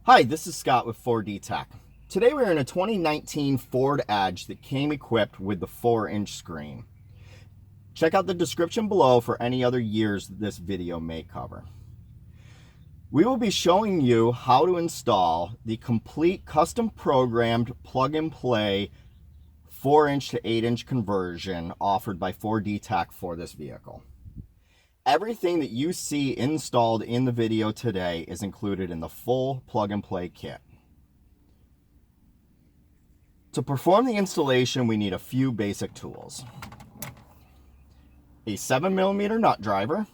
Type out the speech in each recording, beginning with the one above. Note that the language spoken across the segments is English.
Hi, this is Scott with 4D Tech. Today we're in a 2019 Ford Edge that came equipped with the 4-inch screen. Check out the description below for any other years this video may cover. We will be showing you how to install the complete custom programmed plug-and-play 4-inch to 8-inch conversion offered by 4D Tech for this vehicle. Everything that you see installed in the video today is included in the full plug-and-play kit. To perform the installation, we need a few basic tools. A 7mm nut driver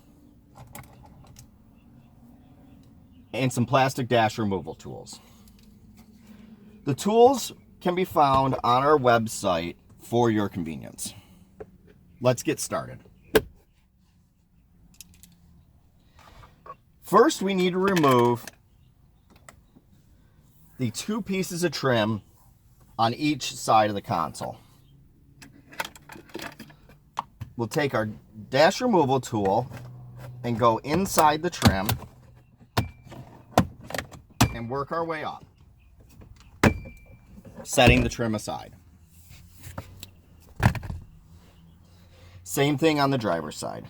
and some plastic dash removal tools. The tools can be found on our website for your convenience. Let's get started. First, we need to remove the 2 pieces of trim on each side of the console. We'll take our dash removal tool and go inside the trim and work our way up, setting the trim aside. Same thing on the driver's side.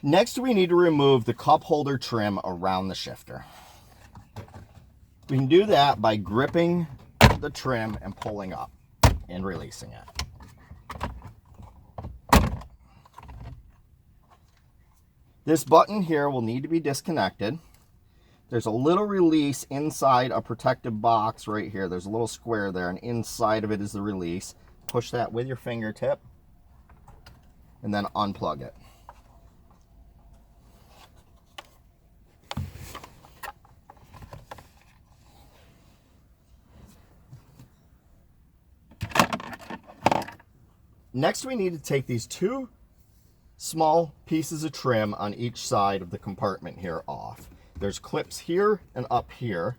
Next, we need to remove the cup holder trim around the shifter. We can do that by gripping the trim and pulling up and releasing it. This button here will need to be disconnected. There's a little release inside a protective box right here. There's a little square there, and inside of it is the release. Push that with your fingertip and then unplug it. Next, we need to take these 2 small pieces of trim on each side of the compartment here off. There's clips here and up here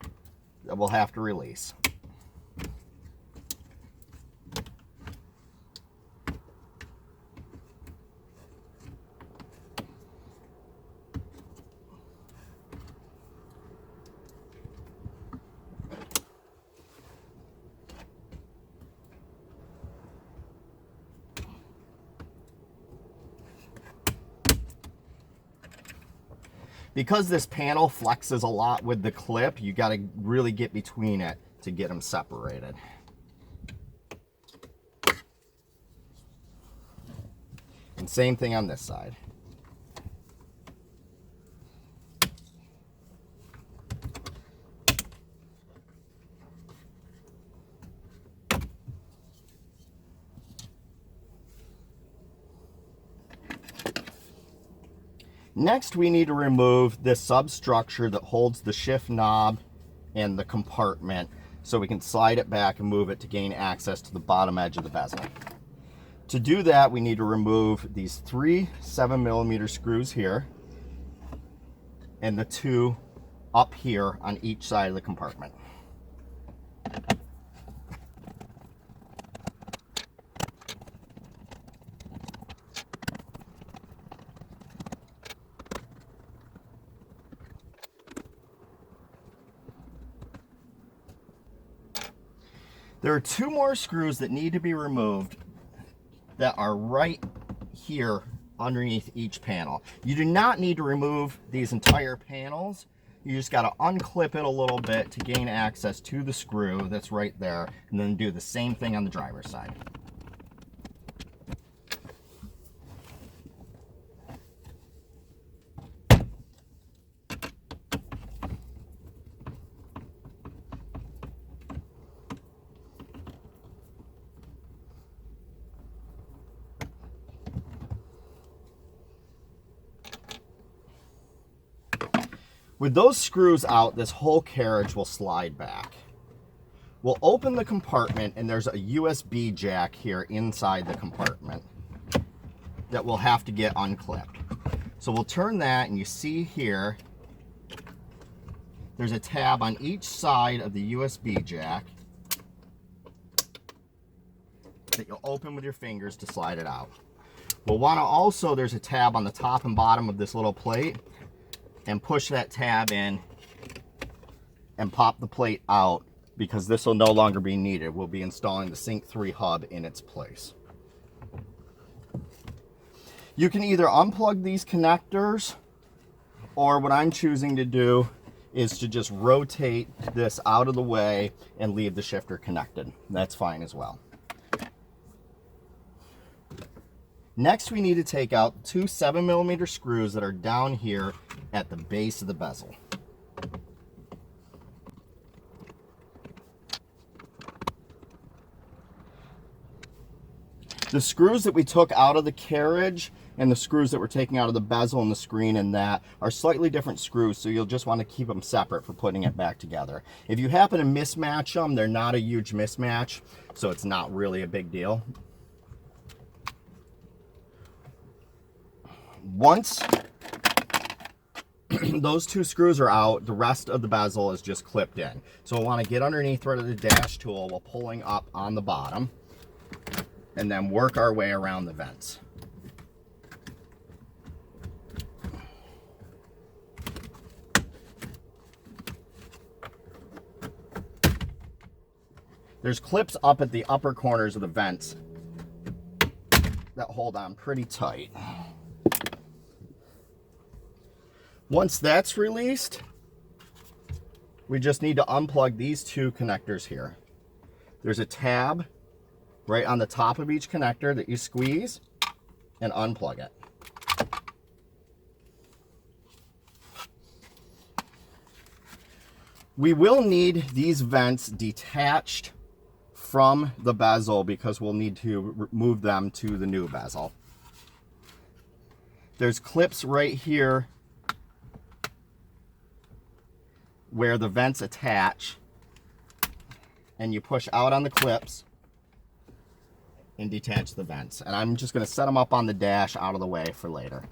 that we'll have to release. Because this panel flexes a lot with the clip, you got to really get between it to get them separated. And same thing on this side. Next, we need to remove this substructure that holds the shift knob and the compartment so we can slide it back and move it to gain access to the bottom edge of the bezel. To do that, we need to remove these 3 7mm screws here and the 2 up here on each side of the compartment. There are 2 more screws that need to be removed that are right here underneath each panel. You do not need to remove these entire panels. You just got to unclip it a little bit to gain access to the screw that's right there, and then do the same thing on the driver's side. With those screws out, this whole carriage will slide back. We'll open the compartment, and there's a USB jack here inside the compartment that we'll have to get unclipped. So we'll turn that, and you see here, there's a tab on each side of the USB jack that you'll open with your fingers to slide it out. We'll want to also, there's a tab on the top and bottom of this little plate, and push that tab in and pop the plate out, because this will no longer be needed. We'll be installing the Sync 3 hub in its place. You can either unplug these connectors, or what I'm choosing to do is to just rotate this out of the way and leave the shifter connected. That's fine as well. Next, we need to take out two 7mm screws that are down here at the base of the bezel. The screws that we took out of the carriage and the screws that we're taking out of the bezel and the screen and that are slightly different screws, so you'll just want to keep them separate for putting it back together. If you happen to mismatch them, they're not a huge mismatch, so it's not really a big deal. Once those two screws are out, the rest of the bezel is just clipped in. So we'll want to get underneath right of the dash tool while pulling up on the bottom, and then work our way around the vents. There's clips up at the upper corners of the vents that hold on pretty tight. Once that's released, we just need to unplug these two connectors here. There's a tab right on the top of each connector that you squeeze and unplug it. We will need these vents detached from the bezel because we'll need to move them to the new bezel. There's clips right here where the vents attach, and you push out on the clips and detach the vents. And I'm just going to set them up on the dash out of the way for later.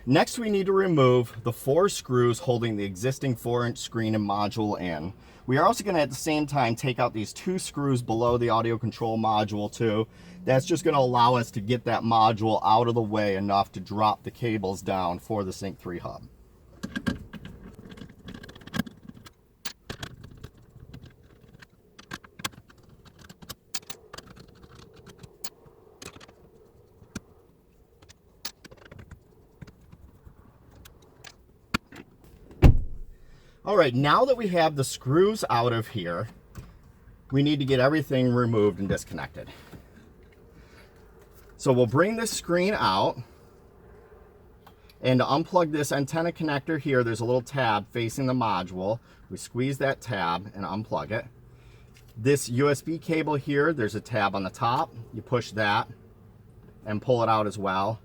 Next, we need to remove the 4 screws holding the existing 4-inch screen and module in. We are also going to at the same time take out these 2 screws below the audio control module too. That's just going to allow us to get that module out of the way enough to drop the cables down for the Sync 3 hub. All right, now that we have the screws out of here, we need to get everything removed and disconnected. So we'll bring this screen out, and to unplug this antenna connector here, there's a little tab facing the module. We squeeze that tab and unplug it. This USB cable here, there's a tab on the top. You push that and pull it out as well.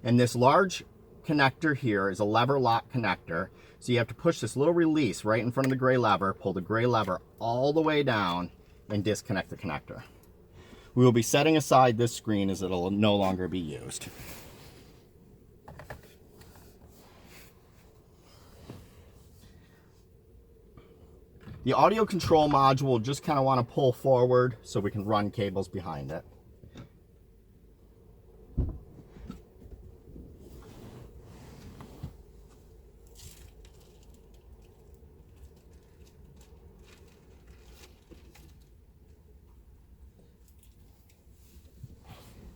And this large connector here is a lever lock connector. So you have to push this little release right in front of the gray lever, pull the gray lever all the way down, and disconnect the connector. We will be setting aside this screen as it'll no longer be used. The audio control module just kind of want to pull forward so we can run cables behind it.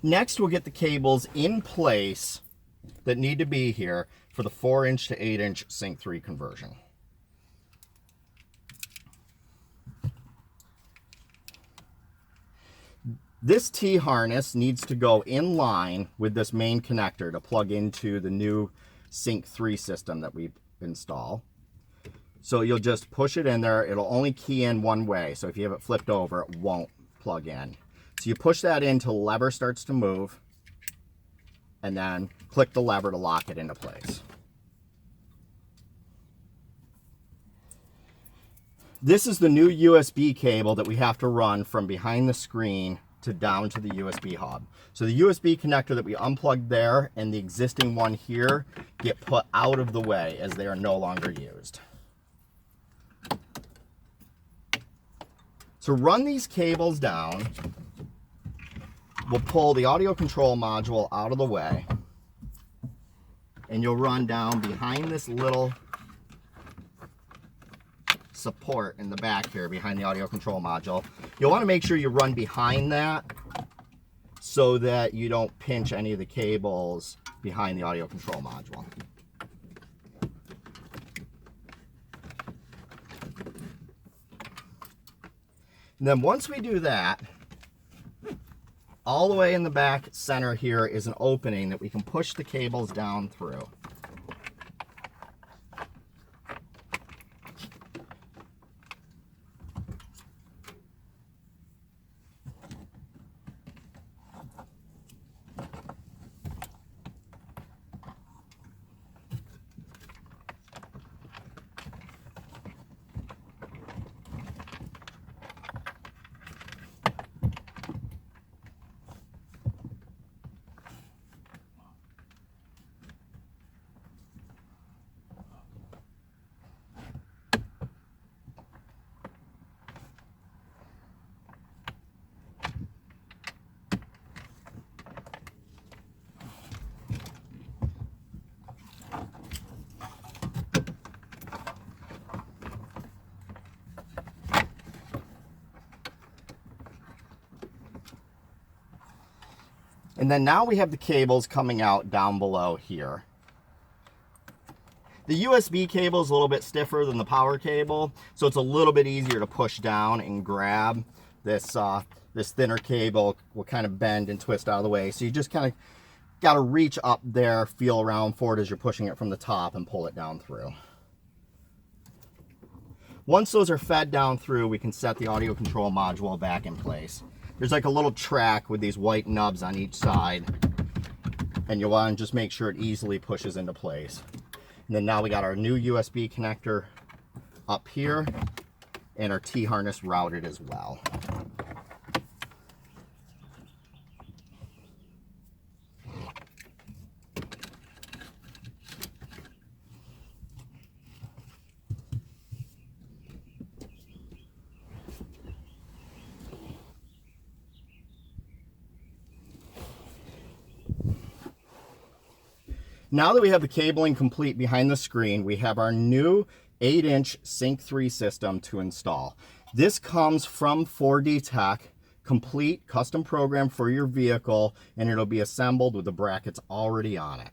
Next, we'll get the cables in place that need to be here for the 4-inch to 8-inch Sync 3 conversion. This T-harness needs to go in line with this main connector to plug into the new Sync 3 system that we install. So you'll just push it in there. It'll only key in one way. So if you have it flipped over, it won't plug in. So you push that in till the lever starts to move, and then click the lever to lock it into place. This is the new USB cable that we have to run from behind the screen to down to the USB hub. So the USB connector that we unplugged there and the existing one here get put out of the way as they are no longer used. To run these cables down, we'll pull the audio control module out of the way, and you'll run down behind this little support in the back here behind the audio control module. You'll want to make sure you run behind that so that you don't pinch any of the cables behind the audio control module. And then once we do that, all the way in the back center here is an opening that we can push the cables down through. And then now we have the cables coming out down below here. The USB cable is a little bit stiffer than the power cable, so it's a little bit easier to push down and grab. This thinner cable will kind of bend and twist out of the way. So you just kind of got to reach up there, feel around for it as you're pushing it from the top and pull it down through. Once those are fed down through, we can set the audio control module back in place. There's like a little track with these white nubs on each side, and you want to just make sure it easily pushes into place. And then now we got our new USB connector up here and our T-harness routed as well. Now that we have the cabling complete behind the screen, we have our new 8-inch Sync 3 system to install. This comes from 4D Tech, complete custom program for your vehicle, and it'll be assembled with the brackets already on it.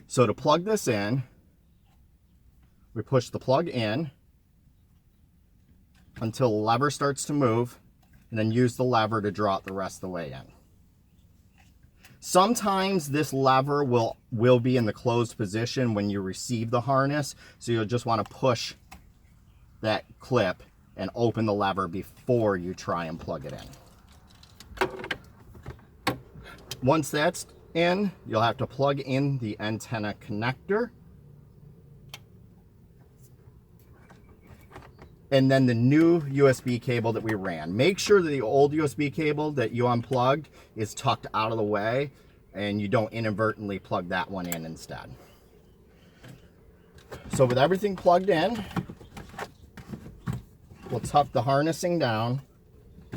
So to plug this in, we push the plug in until the lever starts to move, and then use the lever to draw it the rest of the way in. Sometimes this lever will be in the closed position when you receive the harness, so you'll just want to push that clip and open the lever before you try and plug it in. Once that's in, you'll have to plug in the antenna connector, and then the new USB cable that we ran. Make sure that the old USB cable that you unplugged is tucked out of the way and you don't inadvertently plug that one in instead. So with everything plugged in, we'll tuck the harnessing down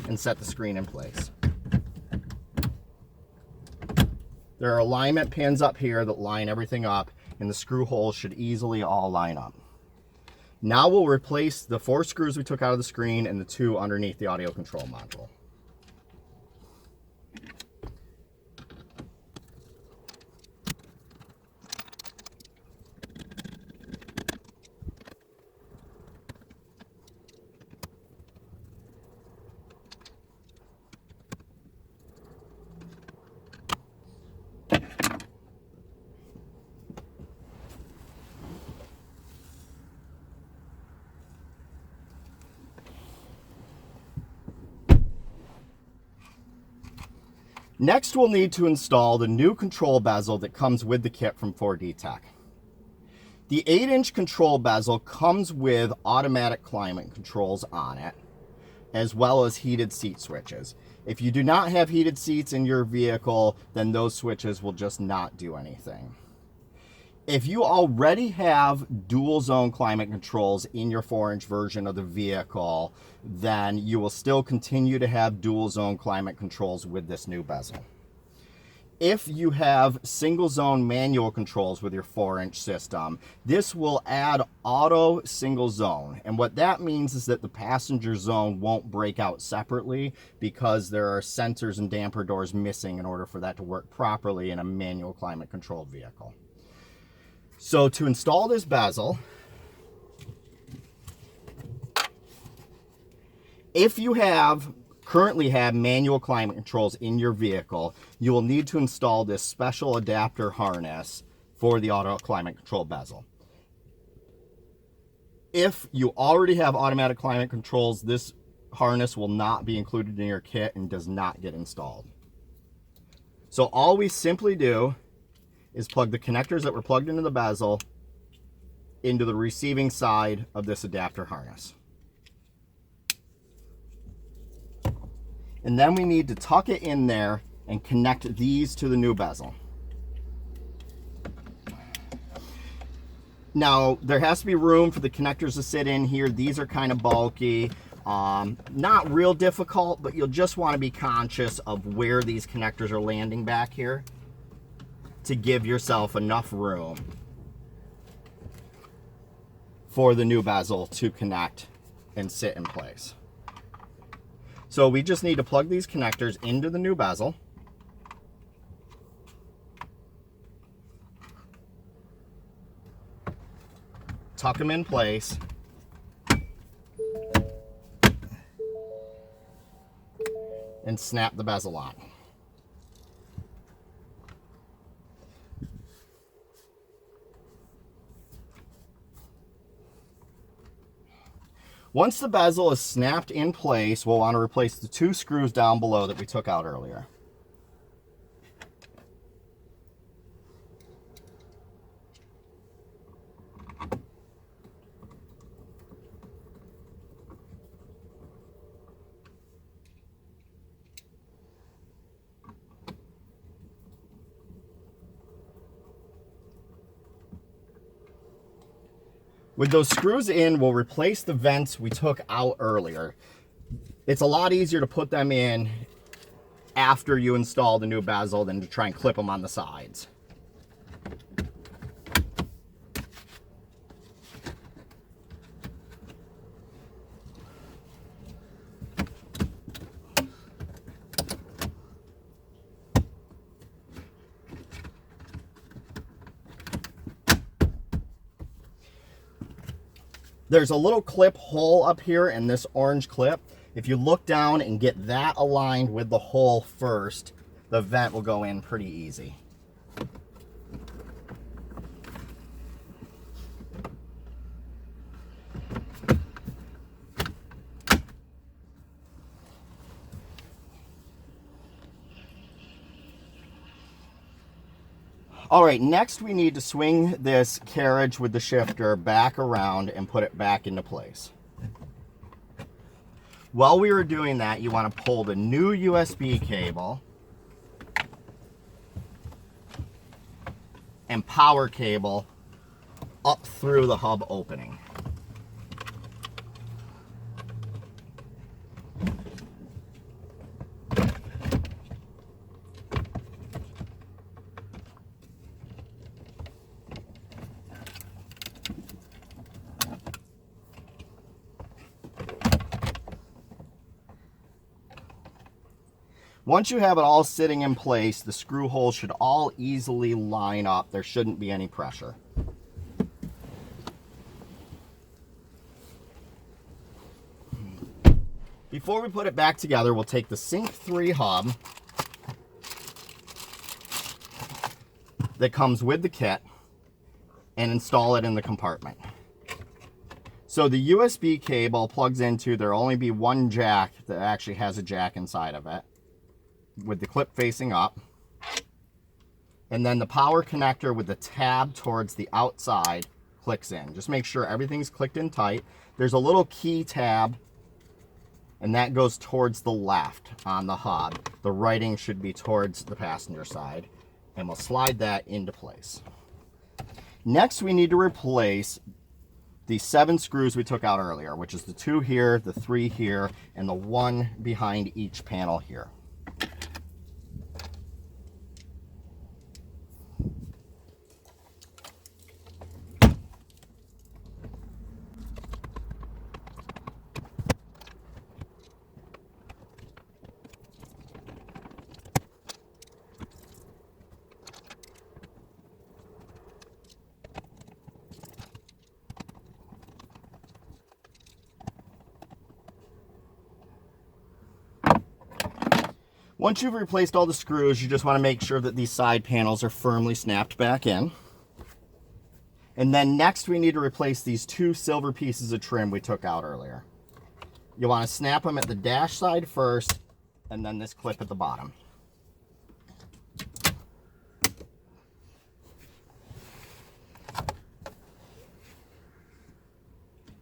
and set the screen in place. There are alignment pins up here that line everything up, and the screw holes should easily all line up. Now we'll replace the 4 screws we took out of the screen and the 2 underneath the audio control module. Next, we'll need to install the new control bezel that comes with the kit from 4D Tech. The 8-inch control bezel comes with automatic climate controls on it, as well as heated seat switches. If you do not have heated seats in your vehicle, then those switches will just not do anything. If you already have dual zone climate controls in your 4-inch version of the vehicle, then you will still continue to have dual zone climate controls with this new bezel. If you have single zone manual controls with your 4-inch system, this will add auto single zone. And what that means is that the passenger zone won't break out separately because there are sensors and damper doors missing in order for that to work properly in a manual climate controlled vehicle. So to install this bezel, if you currently have manual climate controls in your vehicle, you will need to install this special adapter harness for the auto climate control bezel. If you already have automatic climate controls, this harness will not be included in your kit and does not get installed. So all we simply do is plug the connectors that were plugged into the bezel into the receiving side of this adapter harness. And then we need to tuck it in there and connect these to the new bezel. Now, there has to be room for the connectors to sit in here. These are kind of bulky. Not real difficult, but you'll just want to be conscious of where these connectors are landing back here to give yourself enough room for the new bezel to connect and sit in place. So we just need to plug these connectors into the new bezel. Tuck them in place. And snap the bezel on. Once the bezel is snapped in place, we'll want to replace the 2 screws down below that we took out earlier. With those screws in, we'll replace the vents we took out earlier. It's a lot easier to put them in after you install the new bezel than to try and clip them on the sides. There's a little clip hole up here in this orange clip. If you look down and get that aligned with the hole first, the vent will go in pretty easy. All right, next we need to swing this carriage with the shifter back around and put it back into place. While we were doing that, you want to pull the new USB cable and power cable up through the hub opening. Once you have it all sitting in place, the screw holes should all easily line up. There shouldn't be any pressure. Before we put it back together, we'll take the Sync 3 hub that comes with the kit and install it in the compartment. So the USB cable plugs into, there'll only be one jack that actually has a jack inside of it, with the clip facing up, and then the power connector with the tab towards the outside clicks in. Just make sure everything's clicked in tight. There's a little key tab, and that goes towards the left on the hub. The writing should be towards the passenger side, and we'll slide that into place. Next, we need to replace the 7 screws we took out earlier, which is the 2 here, the 3 here, and the 1 behind each panel here. Once you've replaced all the screws, you just want to make sure that these side panels are firmly snapped back in. And then next we need to replace these 2 silver pieces of trim we took out earlier. You want to snap them at the dash side first, and then this clip at the bottom.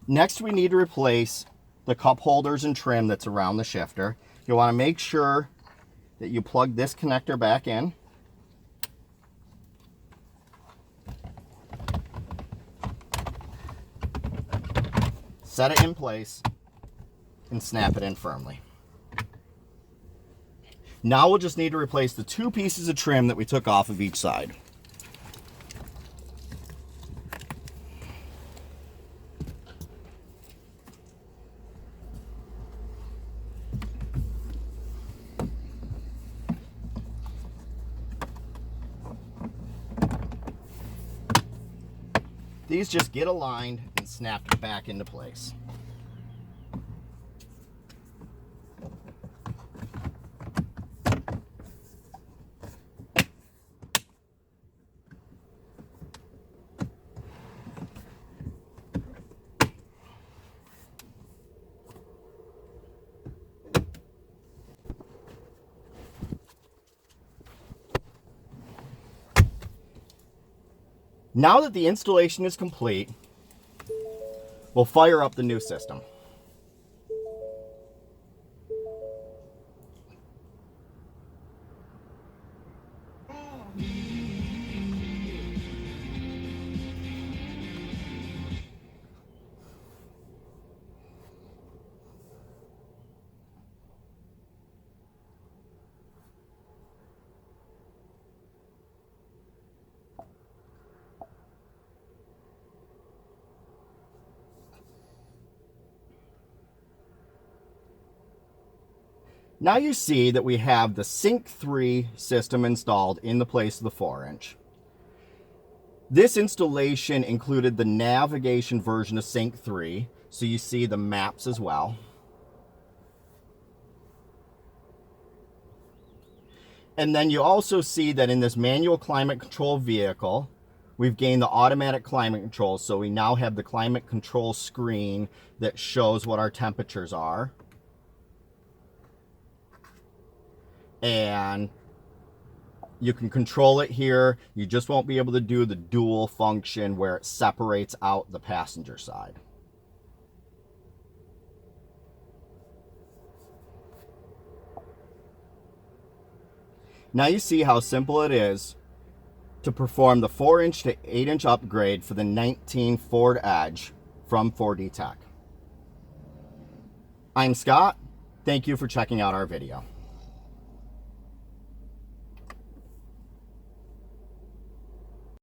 Next we need to replace the cup holders and trim that's around the shifter. You want to make sure that you plug this connector back in. Set it in place and snap it in firmly. Now we'll just need to replace the 2 pieces of trim that we took off of each side. These just get aligned and snapped back into place. Now that the installation is complete, we'll fire up the new system. Now you see that we have the Sync 3 system installed in the place of the 4-inch. This installation included the navigation version of Sync 3, so you see the maps as well. And then you also see that in this manual climate control vehicle, we've gained the automatic climate control, so we now have the climate control screen that shows what our temperatures are. And you can control it here. You just won't be able to do the dual function where it separates out the passenger side. Now you see how simple it is to perform the 4-inch to 8-inch upgrade for the 19 Ford Edge from 4D Tech. I'm Scott. Thank you for checking out our video.